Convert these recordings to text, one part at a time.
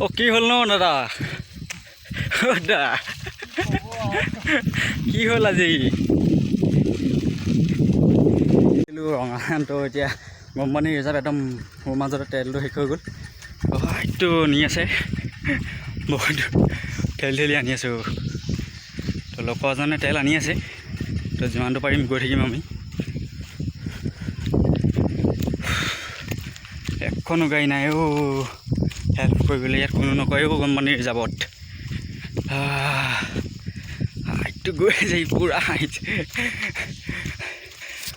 অ' কি হ'ল ন দাদা? দাদা কি হ'ল আজি? ৰঙাটো এতিয়া গৰম পানী ৰিজাৰ্ভ একদম মোৰ মাজতে তেলটো শেষ হৈ গ'ল। এইটো নি আছে বহুত ঠেলি আনি আছোঁ। তো লগৰজনে তেল আনি আছে, তো যিমানটো পাৰিম গৈ থাকিম আমি। এখনো গাড়ী নাই অ' হেল্প কৰিবলৈ, ইয়াত কোনো নকয় অ' গৰম পানীৰ ৰিজাৰ্ভত। হাইটটো গৈ আছে পূৰা হাইট।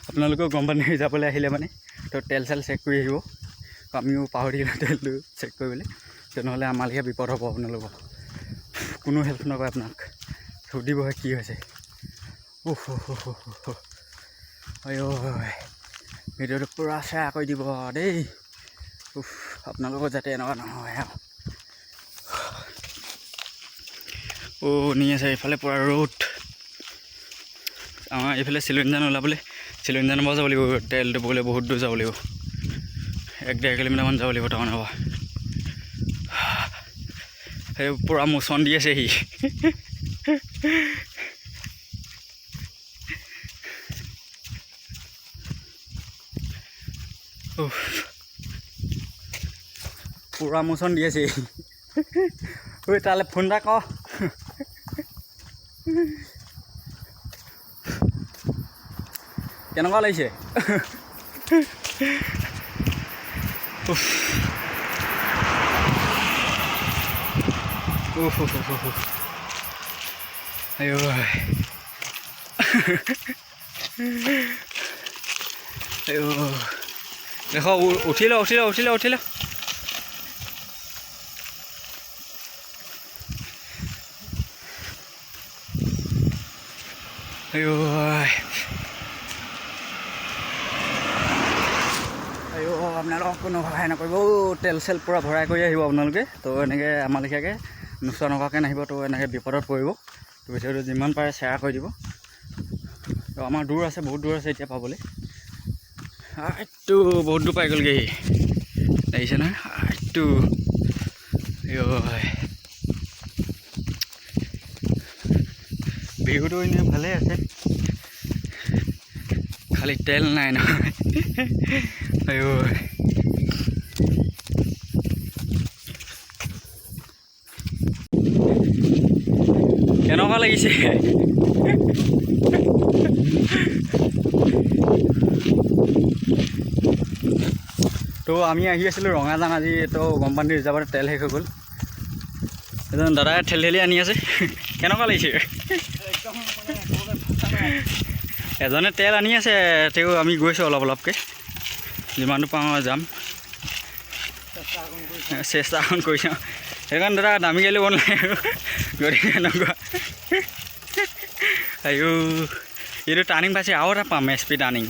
আপোনালোকেও গৰম পানী ৰিজাৰ্ভলৈ আহিলে মানে তো তেল চেল চেক কৰি আহিব। আমিও পাহৰি থাকিলোঁ তেলটো চেক কৰিবলৈ, তেনেহ'লে আমালৈকে বিপদ হ'ব। আপোনালোকক কোনো হেল্প নকৰে, আপোনাক সুধিবহে কি হৈছে। ভিডিঅ'টো পূৰা শ্বেয়াৰ কৰি দিব দেই। আপোনালোকৰ যাতে এনেকুৱা নহয় আৰু। নি আছে এইফালে পূৰা ৰ'দ। আমাৰ এইফালে চিলিণ্ডাৰ ওলাবলৈ চিলিণ্ডাৰ নম্বৰ যাব লাগিব, তেল দিবলৈ বহুত দূৰ যাব লাগিব, 1-1.5 কিলোমিটাৰমান যাব লাগিব টাউনৰ পৰা। সেই পূৰা মোচন দি আছে সি। পূৰা মোচন দি আছে ঐ, তালৈ ফোন এটা কৰ। কেনেকুৱা লাগিছে? দেখো উঠি ল। আপোনালোকক কোনো সহায় নকৰিব। তেল চেল পূৰা ভৰাই কৰি আহিব আপোনালোকে। তো এনেকৈ আমাৰ লেখীয়াকৈ নোচোৱা নকৰাকৈ নাহিব, তো এনেকৈ বিপদত পৰিব। তো ভিডিঅ'টো যিমান পাৰে শ্বেয়াৰ কৰি দিব। তো আমাৰ দূৰ আছে, বহুত দূৰ আছে এতিয়া পাবলৈ। এইটো বহুত দূৰ পাই গ'লগৈ সি, দেখিছে নহয়? এইটো ভিউটো এনেই ভালেই আছে, খালি তেল নাই নহয়। কেনেকুৱা লাগিছে? তো আমি আহি আছিলোঁ ৰঙাজান। আজি তো গৰম পানী ৰিজাৰ্ভত তেল শেষ হৈ গ'ল। এজন দাদাই ঠেলি আনি আছে। কেনেকুৱা লাগিছে? এজনে তেল আনি আছে, তেওঁ আমি গৈছোঁ অলপকৈ, যিমানটো পাওঁ যাম, চেষ্টা অকণ কৰিছোঁ। সেইকাৰণে দাদা দামী গাড়ী ল'ব নালাগে আৰু, গতিকে এনেকুৱা। এইটো টাৰ্ণিং পাইছে, আৰু এটা পাম SP টাৰ্ণিং।